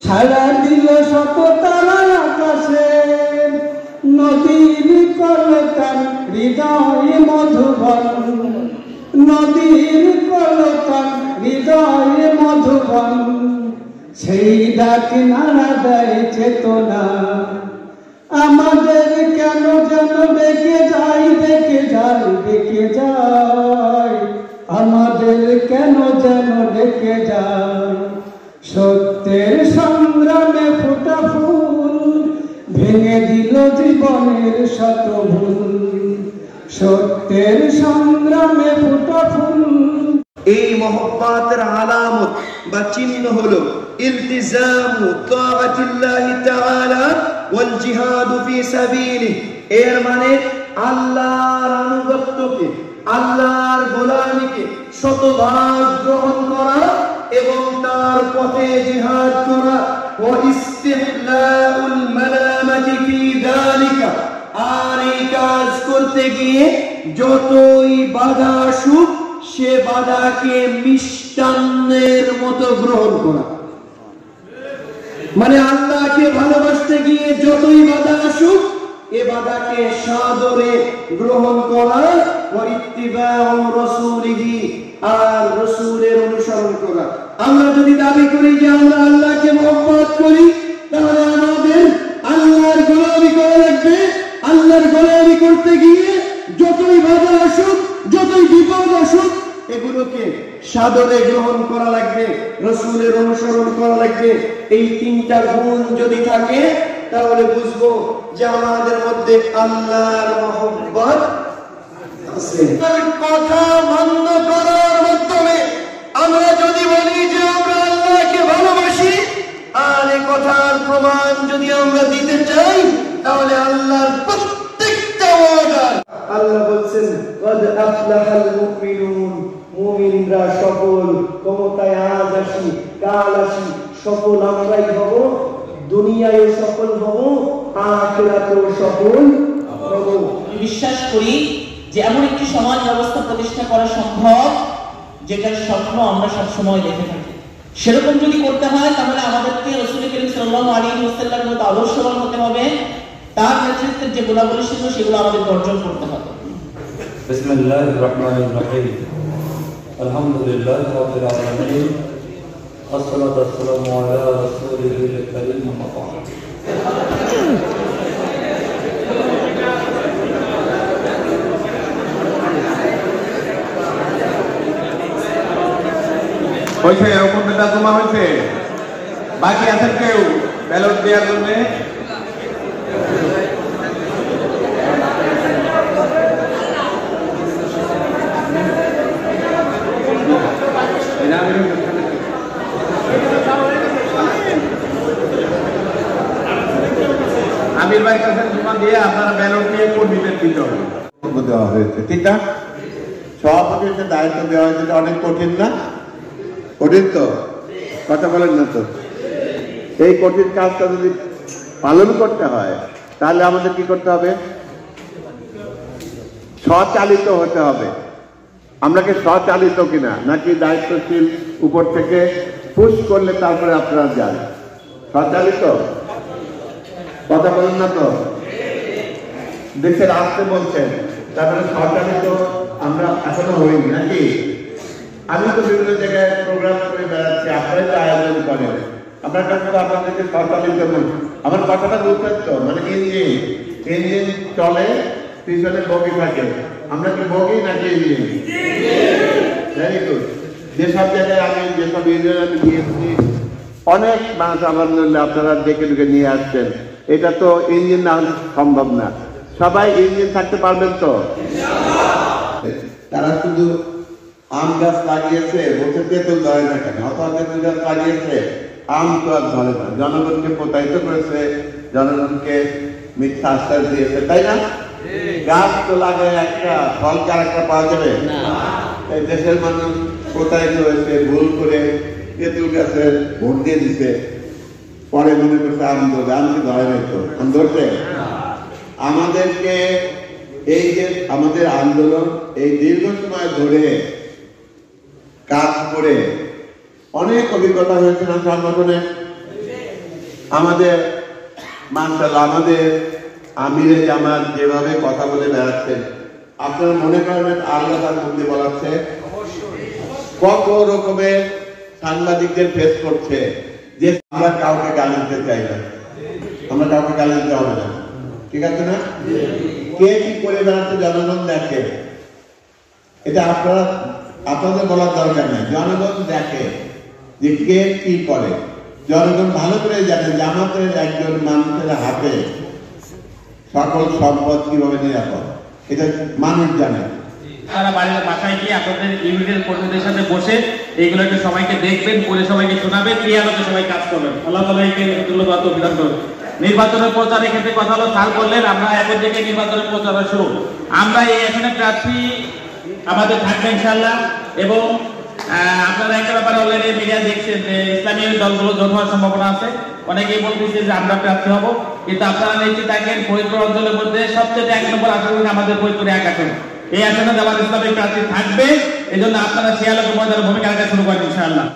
সারা দিল শত তারা আকাশে, নদীর কলতান হৃদয়ে মধুবন, নদীর কলতান হৃদয়ে মধুবন, সেই ডাক নাড়া দেয় চেতনা। আমাদের কেন যেন ডেকে যায়, ডেকে যায়, ডেকে যায়, আমাদের কেন যেন ডেকে যায়। সত্যের সংগ্রামে ফোটা ফুল ভেঙে দিল জীবনের শত ভুল, সত্যের সংগ্রামে ফোটা ফুল। এই মহব্বতের আলামত বা চিহ্ন হলো ইলতিজামু তাআতিল্লাহি তাআলা ওয়াল জিহাদু ফি সাবিলিহি। এর মানে আল্লাহর আনুগত্যকে, আল্লাহর গোলামীকে শতভাগ গ্রহণ করা এবং তার পথে জিহাদ করা। ওয়া ইস্তিহলাউল মালামাতি ফি যালিকা, আর এই কাজ করতে গিয়ে যতই বাধা আসুক সে বাধাকে মিষ্টান্নের মতো গ্রহণ করা। মানে আল্লাহকে ভালোবাসতে গিয়ে যতই বাধা আসুক এ বাধাকে সাদরে গ্রহণ করা। ওয়া ইত্তিবাউ রাসূলিহি, আর রাসূলের অনুসরণ করা। আমরা যদি দাবি করি যে আমরা আল্লাহকে মহব্বত করি, তাহলে আমাদের আল্লাহর গোলামি করা লাগবে। আল্লাহর গোলামি করতে গিয়ে যতই বাধা আসুক, যতই বিপদ আসুক, এগুলোকে সাদরে গ্রহণ করা লাগবে, রাসূলের অনুসরণ করা লাগবে। এই তিনটা গুণ যদি থাকে তাহলে বুঝবো যে আমাদের মধ্যে আল্লাহর মহব্বত আছে। কথা মান্য করার মাধ্যমে আমরা যদি বলি যে আমরা আল্লাহকে ভালোবাসি, আর এই কথার প্রমাণ যদি আমরা দিতে চাই, তাহলে আল্লাহর প্রত্যেকটা ওয়াদা আল্লাহ বলছেন ক্বাদ আফলাহাল মুমিনুন, মুমিনরা সফল। ক্ষমতায় আজ আসি কাল আসি, সফল আমরাই হব, দুনিয়ায় সফল হব, আখিরাতেও সফল হব। বিশ্বাস করি যে এমন একটি সমাজ ব্যবস্থা প্রতিষ্ঠা করা সম্ভব যেটার স্বপ্ন আমরা সবসময় দেখে থাকি। সেরকম যদি করতে হয় তাহলে আমাদেরকে রাসূল করিম সাল্লাল্লাহু আলাইহি ওয়াসাল্লামের মতো আদর্শবান হতে হবে। তার নেতৃত্বের যে গুণাবলী ছিল সেগুলো আমাদের অর্জন করতে হবে। বিসমিল্লাহির রহমানির রহিম। আলহামদুলিল্লাহি রাব্বিল আলামিন, والصلاة والسلام على رسوله الكريم أما بعد। হয়েছে এরকম নেতা জমা হয়েছে, বাকি আছেন কেউ ব্যালট দেওয়ার জন্য? আমির ভাই কাছে জমা দিয়ে আপনারা ব্যালট দিয়ে কর্মীদের দিতে হবে। দেওয়া হয়েছে, ঠিক না? সভাপতির যে দায়িত্ব দেওয়া হয়েছে অনেক কঠিন না? কঠিন তো, কথা বলেন না তো? এই কঠিন কাজটা যদি পালন করতে হয় তাহলে আমাদের কি করতে হবে? স্বচালিত হতে হবে। আমরা কি স্বচালিত কিনা, নাকি দায়িত্বশীল উপর থেকে পুশ করলে তারপরে আপনারা যান? স্বচালিত, কথা বলেন না তো? দেশের আসতে বলছেন, তারপরে স্বচালিত আমরা এখনো হইনি নাকি? আমি তো বিভিন্ন জায়গায় প্রোগ্রাম করে বেড়াচ্ছি, আপনারাই তো আয়োজন করেন, আপনার কাছে আপনাদেরকে স্বচালিত বলছি। আমার কথাটা বুঝতেন তো? মানে ইঞ্জিন চলে, পিছনে বগি থাকে, আমরা কি বগি নাকি ইঞ্জিন? Very good. যেসব জায়গায় আমি যেসব ইউনিয়ন আমি গিয়েছি, অনেক মানুষ আলহামদুলিল্লাহ আপনারা ডেকে ডেকে নিয়ে আসছেন। এটা তো ইঞ্জিন না হলে সম্ভব না। সবাই ইঞ্জিন থাকতে পারবেন তো? তারা শুধু আম গাছ লাগিয়েছে, বসে তেঁতুল ধরে না কেন? অথবা তেঁতুল গাছ লাগিয়েছে, আম তো আর ধরে না। জনগণকে প্রতারিত করেছে, জনগণকে মিথ্যা আশ্বাস দিয়েছে, তাই না? গাছ তো লাগায় একটা, ফল কি আর একটা পাওয়া যাবে? এই দেশের মানুষ প্রতারিত হয়েছে, ভুল করে তেঁতুল গাছে ভোট দিয়ে দিছে, পরে মনে করছে আন্দোলন, আমি ধরে নাই তো ধরছে। আমাদেরকে এই যে আমাদের আন্দোলন এই দীর্ঘ সময় ধরে কাজ করে অনেক অভিজ্ঞতা হয়েছে না সংগঠনে। আমাদের মাশাআল্লাহ আমাদের আমিরে জামাত যেভাবে কথা বলে বেড়াচ্ছেন, আপনারা মনে করেন আল্লাহ তার মধ্যে বলাচ্ছে কত রকমের সাংবাদিকদের ফেস করছে যে আমরা কাউকে গালি দিতে চাই না, আমরা কাউকে গালি দিতে হবে না, ঠিক আছে না? কে কি করে বেড়াচ্ছে জনগণ দেখে, এটা আপনাদের বলার দরকার নেই। জনগণ দেখে যে কে কি করে, জনগণ ভালো করে জানে জামাতের একজন মানুষের হাতে সকল সম্পদ কিভাবে নিরাপদ, এটা মানুষ জানে। তারা বাড়ির বাসায় গিয়ে আপনাদের ইউনিটের কর্মীদের সাথে বসে এইগুলো একটু সবাইকে দেখবেন, পরে সবাইকে শোনাবেন, এই আলোকে সবাই কাজ করবেন। আল্লাহ তাআলা একে ধন্যবাদ ও বিধান করবেন। নির্বাচনের প্রচারের ক্ষেত্রে কথা হলো, স্যার বললেন আমরা এখন থেকে নির্বাচনের প্রচার শুরু। আমরা এই আসনে প্রার্থী আমাদের থাকবে ইনশাআল্লাহ, এবং আপনারা একটা ব্যাপারে অলরেডি মিডিয়া দেখছেন যে ইসলামী দলগুলো জোট হওয়ার সম্ভাবনা আছে। অনেকেই বলতেছে যে আমরা প্রার্থী হব, কিন্তু আপনারা নিশ্চিত থাকেন ফরিদপুর অঞ্চলের মধ্যে সবচেয়ে 1 নম্বর আসন আমাদের ফরিদপুরে 1 আসন, এই আসনে জামাত ইসলামী প্রার্থী থাকবে। এই জন্য আপনারা সে আলোকে ময়দানে ভূমিকা রাখা শুরু করেন ইনশাআল্লাহ।